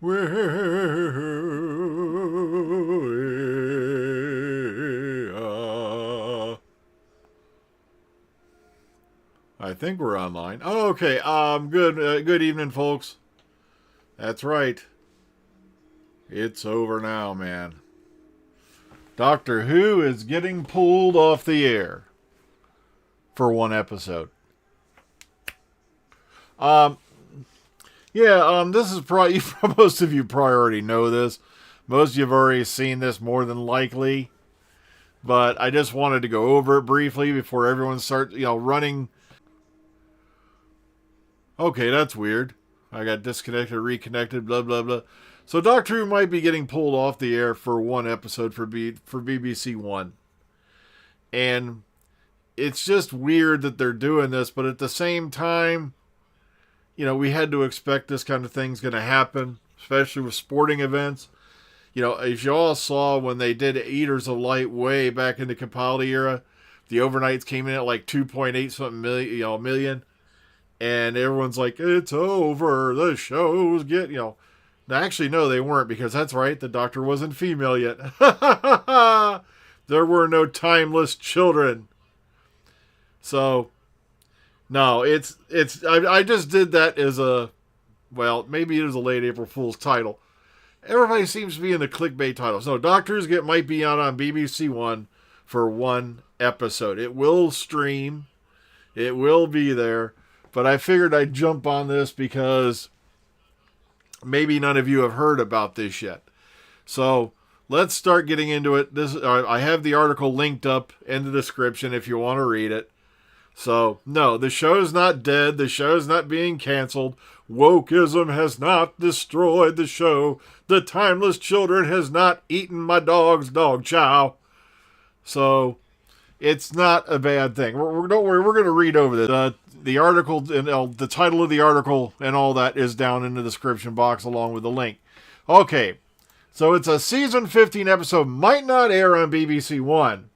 I think we're online. Oh, okay. Good evening, folks. That's right. It's over now, man. Doctor Who is getting pulled off the air for one episode. Um, yeah. This is probably most of you probably already know this. Most of you have already seen this more than likely. But I just wanted to go over it briefly before everyone starts, running. Okay, that's weird. I got disconnected, reconnected, blah blah blah. So Doctor Who might be getting pulled off the air for one episode for BBC One, and it's just weird that they're doing this. But at the same time, we had to expect this kind of thing's going to happen, especially with sporting events. As you all saw when they did Eaters of Light way back in the Capaldi era, the overnights came in at like 2.8 something million. And everyone's like, it's over. The show's Actually, no, they weren't, because that's right. The Doctor wasn't female yet. There were no timeless children. So, no, I just did that as maybe it was a late April Fool's title. Everybody seems to be in the clickbait titles. No, might be on BBC One for one episode. It will stream. It will be there. But I figured I'd jump on this because maybe none of you have heard about this yet. So let's start getting into it. I have the article linked up in the description if you want to read it. So, no, the show's not dead. The show's not being canceled. Wokeism has not destroyed the show. The timeless children has not eaten my dog's dog chow. So, it's not a bad thing. Don't worry, we're going to read over this. The article, and the title of the article and all that is down in the description box along with the link. Okay, so it's a season 15 episode, might not air on BBC One.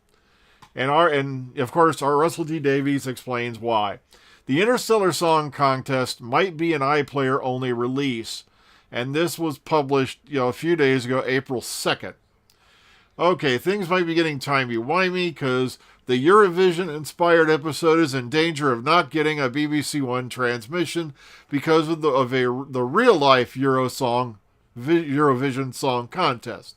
And of course, our Russell T Davies explains why. The Interstellar Song Contest might be an iPlayer only release. And this was published, a few days ago, April 2nd. Okay, things might be getting timey-wimey because the Eurovision-inspired episode is in danger of not getting a BBC One transmission because of the real-life Eurovision Song Contest.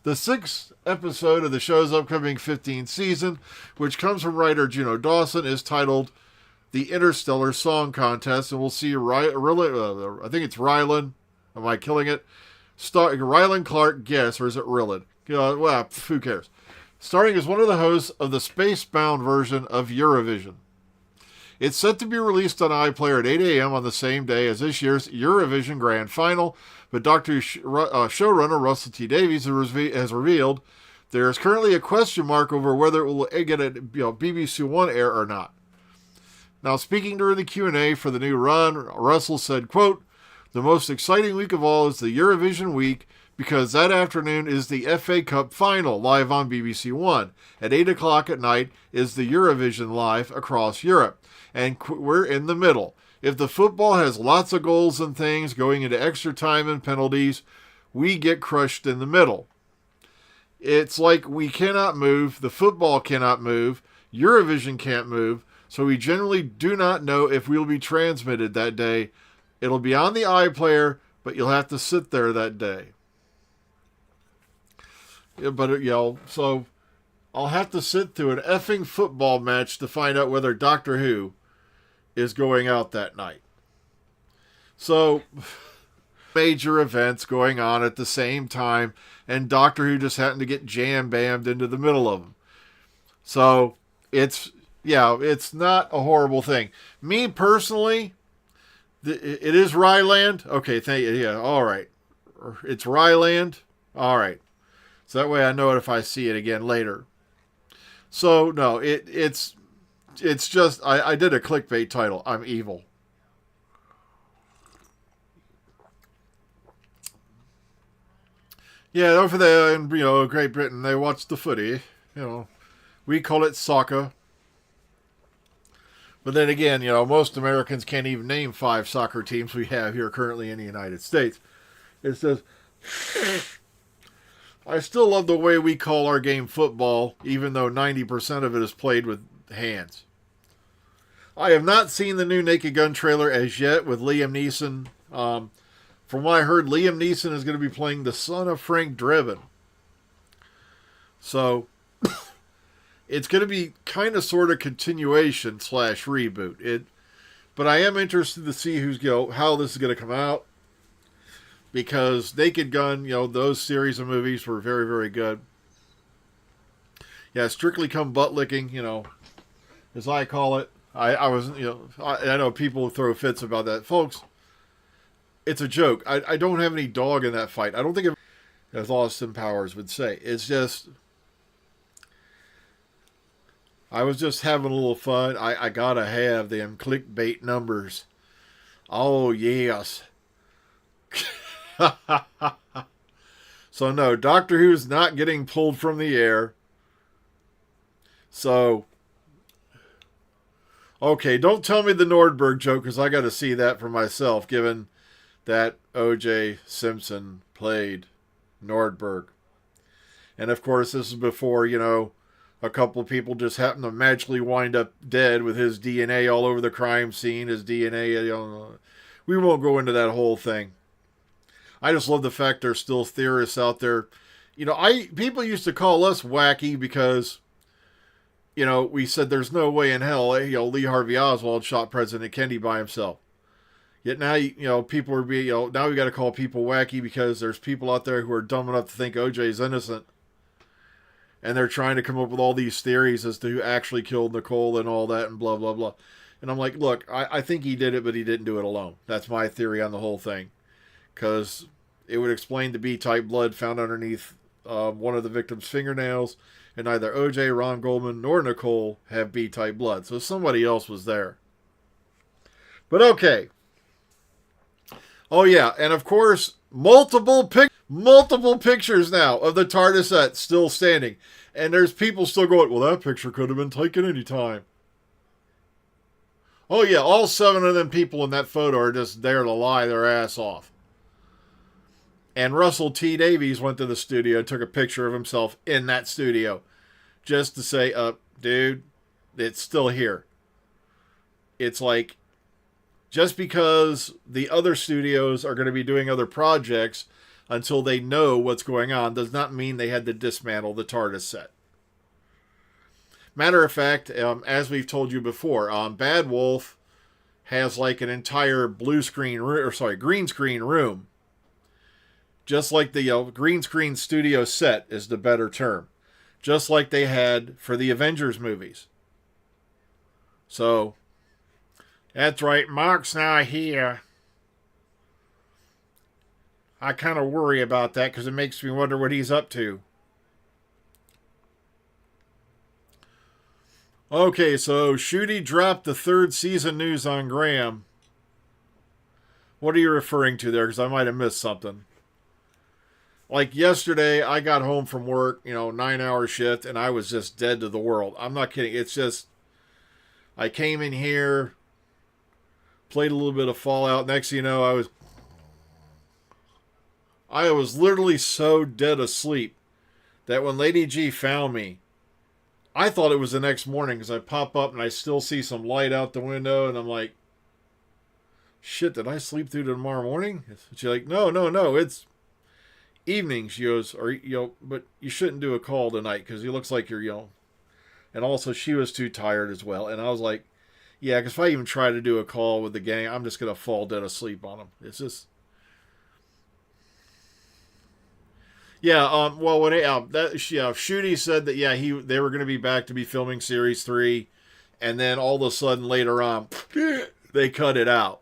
The sixth episode of the show's upcoming 15th season, which comes from writer Juno Dawson, is titled The Interstellar Song Contest, and we'll see I think it's Rylan. Am I killing it? Rylan Clark, guess, or is it Rylan? Who cares? Starring as one of the hosts of the space-bound version of Eurovision. It's set to be released on iPlayer at 8 a.m. on the same day as this year's Eurovision Grand Final, but Doctor Who showrunner Russell T Davies has revealed there is currently a question mark over whether it will get a BBC One air or not. Now, speaking during the Q&A for the new run, Russell said, quote, "The most exciting week of all is the Eurovision week, because that afternoon is the FA Cup final live on BBC One. At 8 o'clock at night is the Eurovision live across Europe. And we're in the middle. If the football has lots of goals and things going into extra time and penalties, we get crushed in the middle. It's like we cannot move, the football cannot move, Eurovision can't move, so we generally do not know if we'll be transmitted that day. It'll be on the iPlayer, but you'll have to sit there that day." But, so I'll have to sit through an effing football match to find out whether Doctor Who is going out that night. So, major events going on at the same time, and Doctor Who just happened to get jam-bammed into the middle of them. So, it's not a horrible thing. Me, personally, it is Ryland. Okay, thank you. Yeah, all right. It's Ryland. All right. So that way I know it if I see it again later. So, no, it's just, I did a clickbait title. I'm evil. Yeah, over there in, Great Britain, they watch the footy. We call it soccer. But then again, most Americans can't even name 5 soccer teams we have here currently in the United States. It says, I still love the way we call our game football, even though 90% of it is played with hands. I have not seen the new Naked Gun trailer as yet with Liam Neeson. From what I heard, Liam Neeson is going to be playing the son of Frank Drebin. So, it's going to be kind of sort of continuation / reboot. But I am interested to see how this is going to come out. Because Naked Gun, those series of movies were very, very good. Yeah, Strictly Come Butt Licking, as I call it. I was, I know people throw fits about that. Folks, it's a joke. I don't have any dog in that fight. I don't think, as Austin Powers would say. It's just, I was just having a little fun. I gotta have them clickbait numbers. Oh, yes. So no, Doctor Who's not getting pulled from the air. So, okay, don't tell me the Nordberg joke, because I got to see that for myself, given that O.J. Simpson played Nordberg. And of course, this is before, a couple of people just happen to magically wind up dead with his DNA all over the crime scene, his DNA, we won't go into that whole thing. I just love the fact there's still theorists out there. People used to call us wacky because, we said there's no way in hell, Lee Harvey Oswald shot President Kennedy by himself. Yet now, people are being, now we got to call people wacky because there's people out there who are dumb enough to think OJ is innocent. And they're trying to come up with all these theories as to who actually killed Nicole and all that and blah, blah, blah. And I'm like, look, I think he did it, but he didn't do it alone. That's my theory on the whole thing. Because it would explain the B-type blood found underneath one of the victim's fingernails, and neither OJ, Ron Goldman, nor Nicole have B-type blood. So somebody else was there. But okay. Oh yeah, and of course, multiple pictures now of the TARDIS set still standing. And there's people still going, well, that picture could have been taken any time. Oh yeah, all 7 of them people in that photo are just there to lie their ass off. And Russell T Davies went to the studio and took a picture of himself in that studio. Just to say, dude, it's still here. It's like, just because the other studios are going to be doing other projects until they know what's going on does not mean they had to dismantle the TARDIS set. Matter of fact, as we've told you before, Bad Wolf has like an entire green screen room. Just like the green screen studio set is the better term. Just like they had for the Avengers movies. So, that's right, Mark's not here. I kind of worry about that because it makes me wonder what he's up to. Okay, so Shooty dropped the 3rd season news on Graham. What are you referring to there? Because I might have missed something. Like yesterday, I got home from work, 9-hour shift, and I was just dead to the world. I'm not kidding. It's just, I came in here, played a little bit of Fallout. Next thing you know, I was literally so dead asleep that when Lady G found me, I thought it was the next morning because I pop up and I still see some light out the window, and I'm like, shit, did I sleep through to tomorrow morning? She's like, no, it's evening. She goes, but you shouldn't do a call tonight because he looks like you're, And also, she was too tired as well. And I was like, yeah, because if I even try to do a call with the gang, I'm just going to fall dead asleep on them. It's just... Yeah, well, when Shooty said that, they were going to be back to be filming Series 3, and then all of a sudden later on, they cut it out.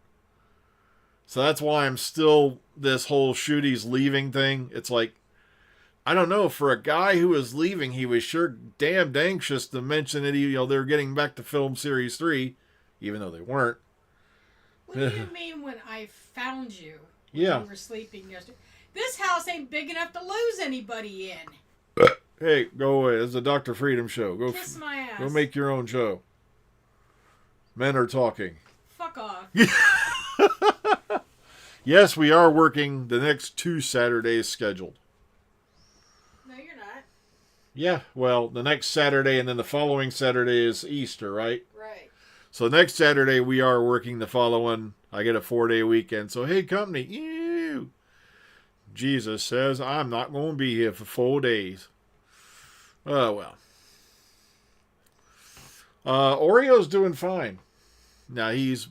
So that's why I'm still, this whole Shooty's leaving thing, it's like, I don't know, for a guy who was leaving, he was sure damned anxious to mention that they were getting back to film Series 3, even though they weren't. What do you mean when I found you? Yeah. You were sleeping yesterday. This house ain't big enough to lose anybody in. Hey, go away. It's a Dr. Freedom show. Go kiss my ass. Go make your own show. Men are talking. Fuck off. Yes, we are working the next 2 Saturdays scheduled. No, you're not. Yeah, well, the next Saturday and then the following Saturday is Easter, right? Right. So next Saturday we are working the following. I get a 4-day weekend. So hey, company, ew. Jesus says I'm not going to be here for 4 days. Oh well. Oreo's doing fine. Now he's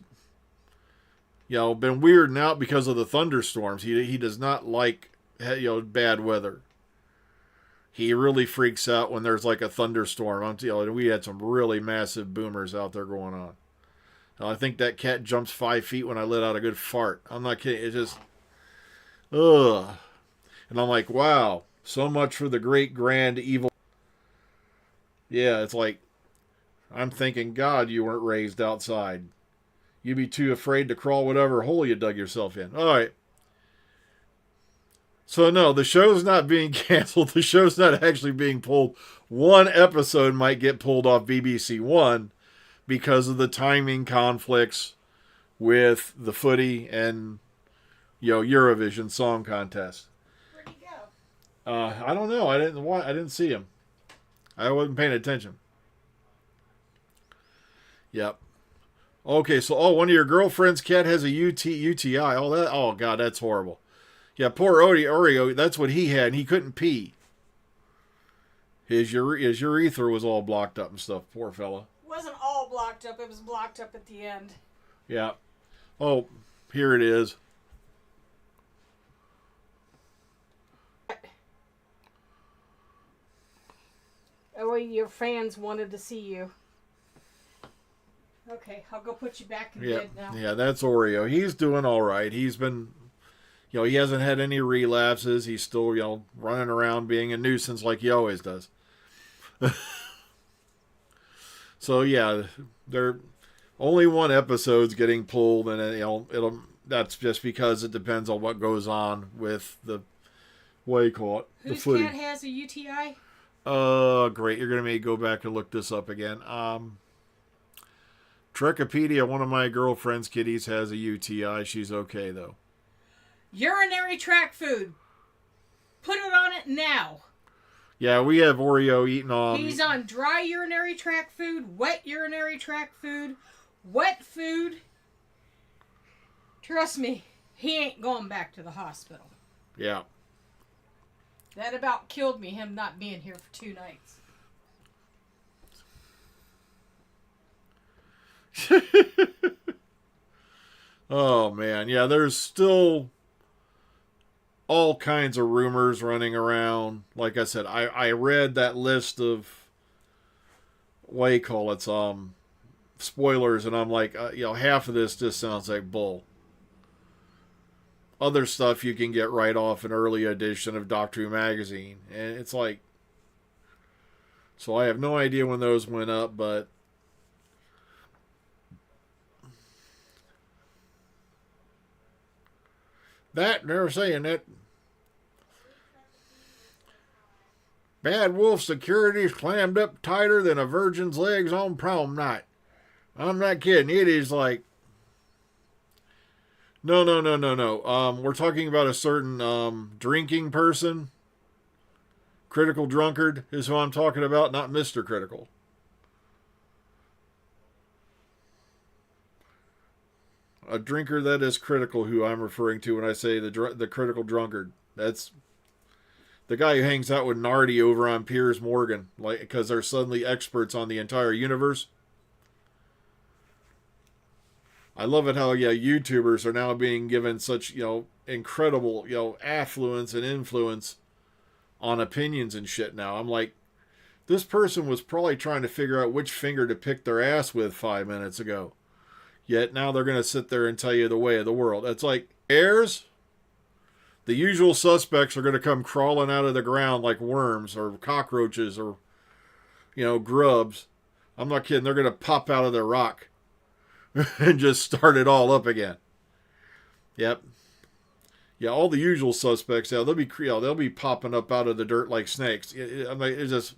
been weirding out because of the thunderstorms. He does not like bad weather. He really freaks out when there's like a thunderstorm. We had some really massive boomers out there going on. I think that cat jumps 5 feet when I let out a good fart. I'm not kidding. It's just, ugh. And I'm like, wow, so much for the great grand evil. Yeah, it's like, I'm thinking, God, you weren't raised outside. You'd be too afraid to crawl whatever hole you dug yourself in. All right. So, no, the show's not being canceled. The show's not actually being pulled. One episode might get pulled off BBC One because of the timing conflicts with the footy and, Eurovision Song Contest. Where'd he go? I don't know. I didn't see him. I wasn't paying attention. Yep. Okay, so one of your girlfriend's cat has a UTI. Oh God, that's horrible. Yeah, poor Oreo. That's what he had, and he couldn't pee. His urethra was all blocked up and stuff. Poor fella. It wasn't all blocked up. It was blocked up at the end. Yeah. Oh, here it is. Oh, your fans wanted to see you. Okay, I'll go put you back in bed now. Yeah, that's Oreo. He's doing all right. He's been, he hasn't had any relapses. He's still, running around being a nuisance like he always does. So yeah, there only one episode's getting pulled, and that's just because it depends on what goes on with the what do you call it? Whose the footy. cat has a UTI? Great. You're gonna make me go back and look this up again. Trichopedia, one of my girlfriend's kitties, has a UTI. She's okay, though. Urinary tract food. Put it on it now. Yeah, we have Oreo eating on... He's on dry urinary tract food, wet urinary tract food, wet food. Trust me, he ain't going back to the hospital. Yeah. That about killed me, him not being here for 2 nights. Oh, man. Yeah, there's still all kinds of rumors running around. Like I said, I read that list of, what do you call it, spoilers, and I'm like, half of this just sounds like bull. Other stuff you can get right off an early edition of Doctor Who magazine. And it's like, so I have no idea when those went up, but they're saying that Bad Wolf security's clammed up tighter than a virgin's legs on prom night. I'm not kidding. It is like, no. We're talking about a certain drinking person. Critical drunkard is who I'm talking about, not Mr. Critical. A drinker that is critical, who I'm referring to when I say the critical drunkard. That's the guy who hangs out with Nardi over on Piers Morgan, like, because they're suddenly experts on the entire universe. I love it how YouTubers are now being given such incredible affluence and influence on opinions and shit. Now I'm like, this person was probably trying to figure out which finger to pick their ass with 5 minutes ago. Yet now they're going to sit there and tell you the way of the world. It's like, heirs, the usual suspects are going to come crawling out of the ground like worms or cockroaches or, grubs. I'm not kidding. They're going to pop out of their rock and just start it all up again. Yep. Yeah, all the usual suspects, they'll be popping up out of the dirt like snakes. It's just,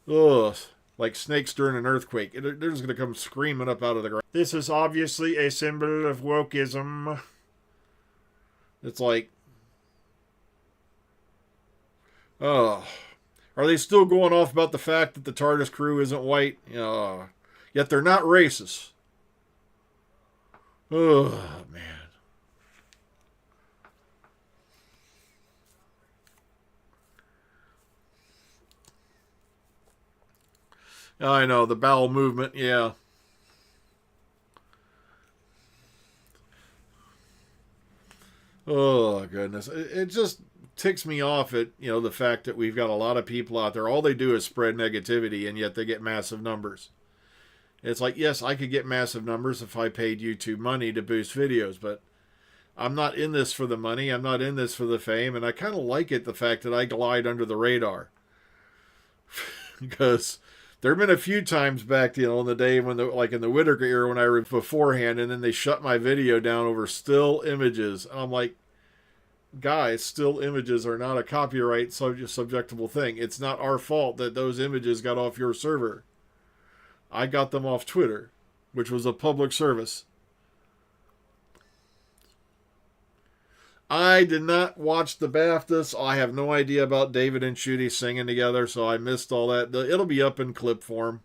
ugh. Like snakes during an earthquake. They're just going to come screaming up out of the ground. This is obviously a symbol of wokeism. It's like, oh, are they still going off about the fact that the TARDIS crew isn't white? Yet they're not racist. Oh, man. I know, the bowel movement, yeah. Oh, goodness. It just ticks me off at, the fact that we've got a lot of people out there. All they do is spread negativity, and yet they get massive numbers. It's like, yes, I could get massive numbers if I paid YouTube money to boost videos, but I'm not in this for the money. I'm not in this for the fame, and I kind of like it, the fact that I glide under the radar. Because there have been a few times back, in the day when, like in the Whitaker era, when I read beforehand, and then they shut my video down over still images. And I'm like, guys, still images are not a copyright subjectable thing. It's not our fault that those images got off your server. I got them off Twitter, which was a public service. I did not watch the BAFTAs. I have no idea about David and Shooty singing together, so I missed all that. It'll be up in clip form.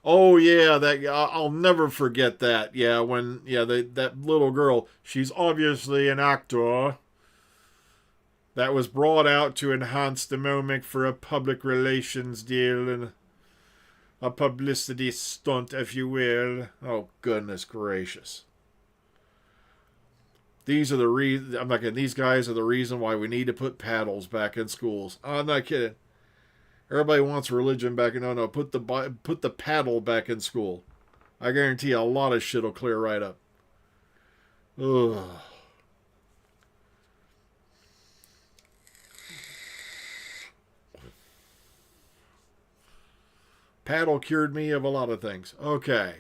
Oh yeah, I'll never forget that. Yeah, that little girl, she's obviously an actor. That was brought out to enhance the moment for a public relations deal and a publicity stunt, if you will. Oh, goodness gracious. These are the reason. I'm not kidding. These guys are the reason why we need to put paddles back in schools. I'm not kidding. Everybody wants religion back in. No, put the paddle back in school. I guarantee a lot of shit will clear right up. Ugh. Paddle cured me of a lot of things. Okay.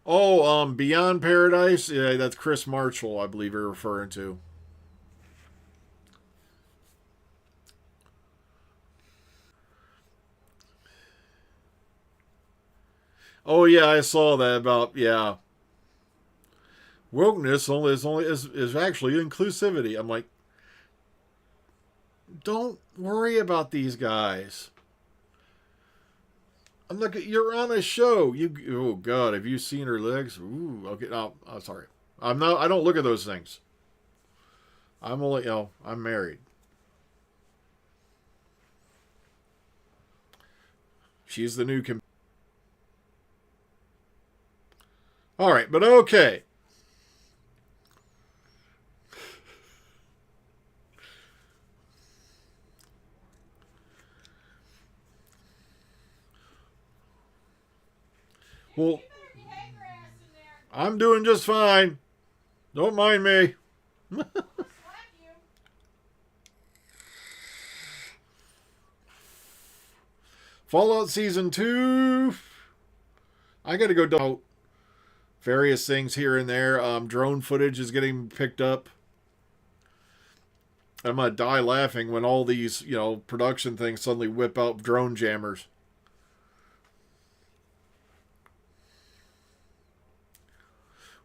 Oh, Beyond Paradise? Yeah, that's Chris Marshall, I believe you're referring to. Oh yeah, I saw that about, yeah. Wokeness is actually inclusivity. I'm like, don't worry about these guys. I'm like, you're on a show. Oh God, have you seen her legs? Ooh, okay. No, I'm sorry. I don't look at those things. I'm only, I'm married. She's the new. All right, but okay. Well, I'm doing just fine. Don't mind me. Fallout Season 2. I got to go down various things here and there. Drone footage is getting picked up. I'm going to die laughing when all these, production things suddenly whip out drone jammers.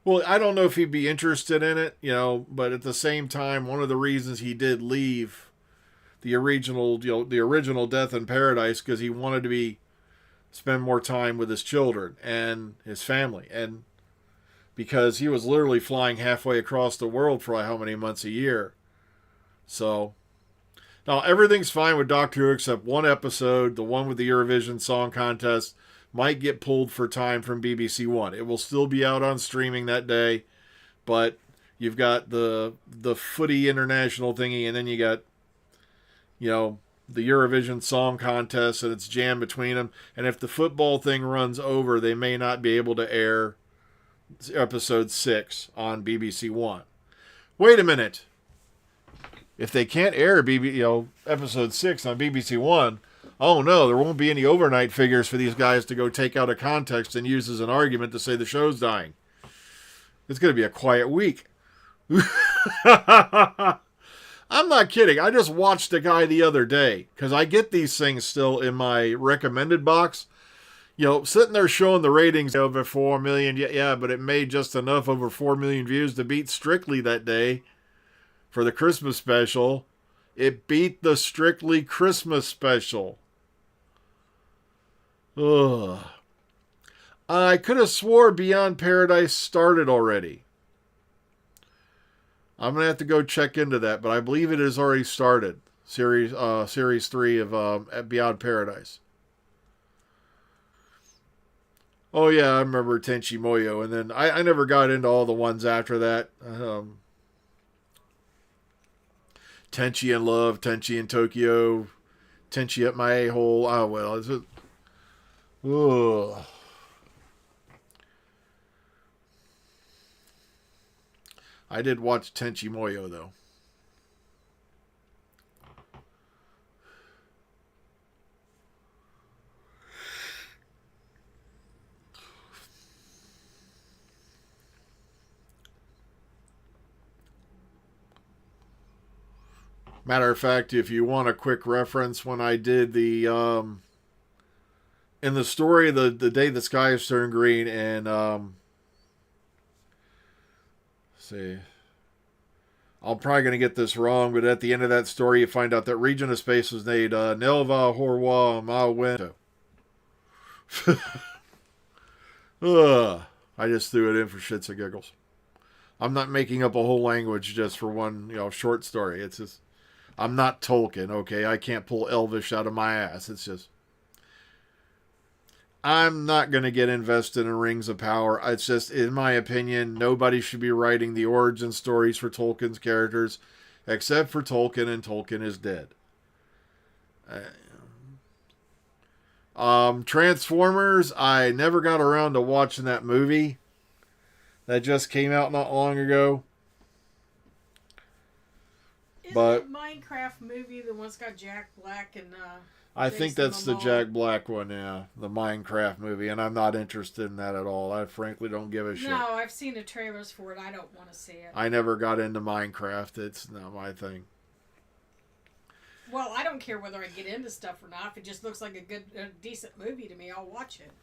Well, I don't know if he'd be interested in it, but at the same time, one of the reasons he did leave the original Death in Paradise, because he wanted to spend more time with his children and his family, and because he was literally flying halfway across the world for how many months a year. So now everything's fine with Doctor Who except one episode, the one with the Eurovision Song Contest, might get pulled for time from BBC One. It will still be out on streaming that day, but you've got the footy international thingy, and then you got, the Eurovision Song Contest, and it's jammed between them. And if the football thing runs over, they may not be able to air episode 6 on BBC One. Wait a minute. If they can't air episode 6 on BBC One, oh no, there won't be any overnight figures for these guys to go take out of context and use as an argument to say the show's dying. It's going to be a quiet week. I'm not kidding. I just watched a guy the other day because I get these things still in my recommended box. Sitting there showing the ratings over 4 million. Yeah, but it made just enough over 4 million views to beat Strictly that day for the Christmas special. It beat the Strictly Christmas special. Ugh. I could have swore Beyond Paradise started already. I'm gonna have to go check into that, but I believe it has already started. Series 3 of Beyond Paradise. Oh yeah, I remember Tenchi Moyo, and then I never got into all the ones after that. Tenchi in Love, Tenchi in Tokyo, Tenchi at my a-hole. Oh well, it's just, ugh. I did watch Tenchi Moyo though. Matter of fact, if you want a quick reference, when I did the in the story, the day the skies turned green, and see, I'm probably gonna get this wrong, but at the end of that story, you find out that region of space was named Nelva Horwa Mawento. I just threw it in for shits and giggles. I'm not making up a whole language just for one, short story. It's just, I'm not Tolkien, okay? I can't pull Elvish out of my ass. It's just, I'm not going to get invested in Rings of Power. It's just, in my opinion, nobody should be writing the origin stories for Tolkien's characters except for Tolkien, and Tolkien is dead. Transformers, I never got around to watching that movie that just came out not long ago. Isn't But that Minecraft movie the one's got Jack Black and I think Jason that's the Momoa? Jack Black one, yeah. The Minecraft movie, and I'm not interested in that at all. I frankly don't give a shit. No, I've seen the trailers for it. I don't want to see it. I never got into Minecraft. It's not my thing. Well, I don't care whether I get into stuff or not. If it just looks like a decent movie to me, I'll watch it.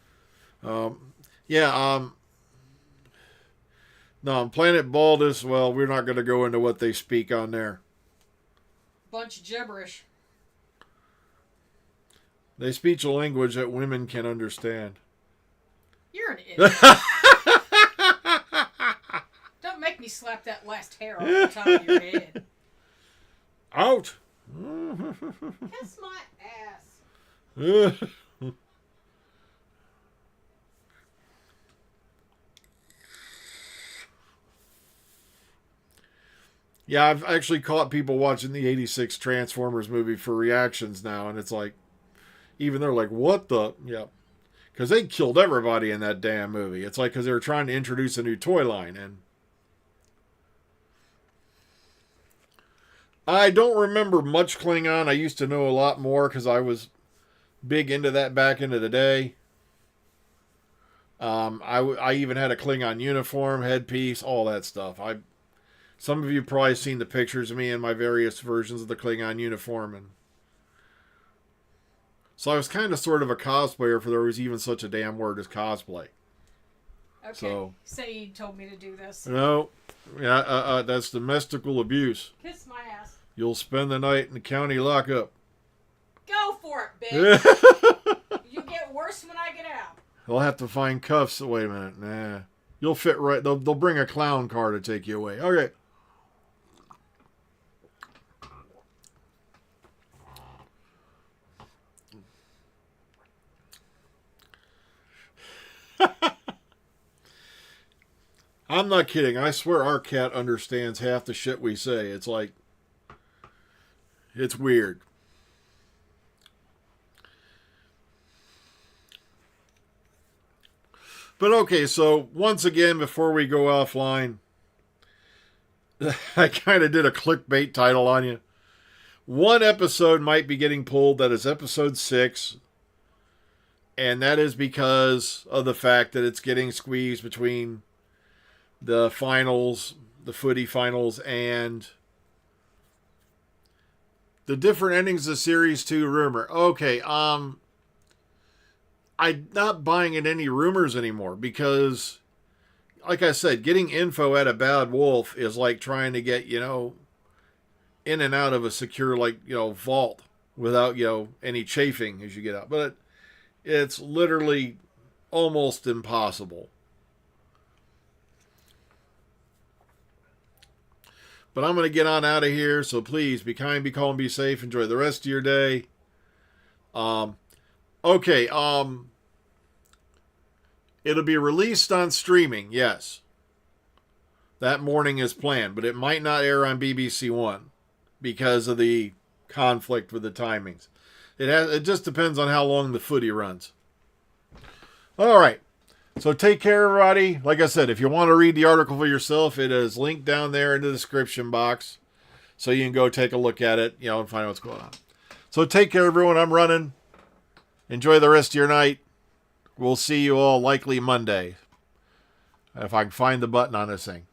Yeah, no, on Planet Baldus, well, we're not going to go into what they speak on there. Bunch of gibberish. They speak a language that women can understand. You're an idiot. Don't make me slap that last hair off the top of your head. Out! Kiss my ass. Yeah, I've actually caught people watching the 86 Transformers movie for reactions now, and it's like, even they're like, what the? Yeah. Because they killed everybody in that damn movie. It's like, because they were trying to introduce a new toy line, and I don't remember much Klingon. I used to know a lot more because I was big into that back into the day. I even had a Klingon uniform, headpiece, all that stuff. Some of you probably seen the pictures of me in my various versions of the Klingon uniform, and so I was kind of sort of a cosplayer, for there was even such a damn word as cosplay. Okay. So, say you told me to do this. No, yeah, that's domestical abuse. Kiss my ass. You'll spend the night in the county lockup. Go for it, bitch. You get worse when I get out. They'll have to find cuffs. Wait a minute, nah. You'll fit right. They'll bring a clown car to take you away. Okay. I'm not kidding. I swear our cat understands half the shit we say. It's like, it's weird. But okay, so once again, before we go offline, I kind of did a clickbait title on you. One episode might be getting pulled. That is episode 6. And that is because of the fact that it's getting squeezed between the finals, the footy finals, and The different endings of Series 2 rumor. Okay, I'm not buying in any rumors anymore because, like I said, getting info at a bad wolf is like trying to get, in and out of a secure, vault without, any chafing as you get out. But it's literally almost impossible. But I'm going to get on out of here, so please be kind, be calm, be safe. Enjoy the rest of your day. Okay, it'll be released on streaming, yes. That morning is planned, but it might not air on BBC One because of the conflict with the timings. It just depends on how long the footy runs. All right. So take care, everybody. Like I said, if you want to read the article for yourself, it is linked down there in the description box. So you can go take a look at it, and find out what's going on. So take care, everyone. I'm running. Enjoy the rest of your night. We'll see you all likely Monday. If I can find the button on this thing.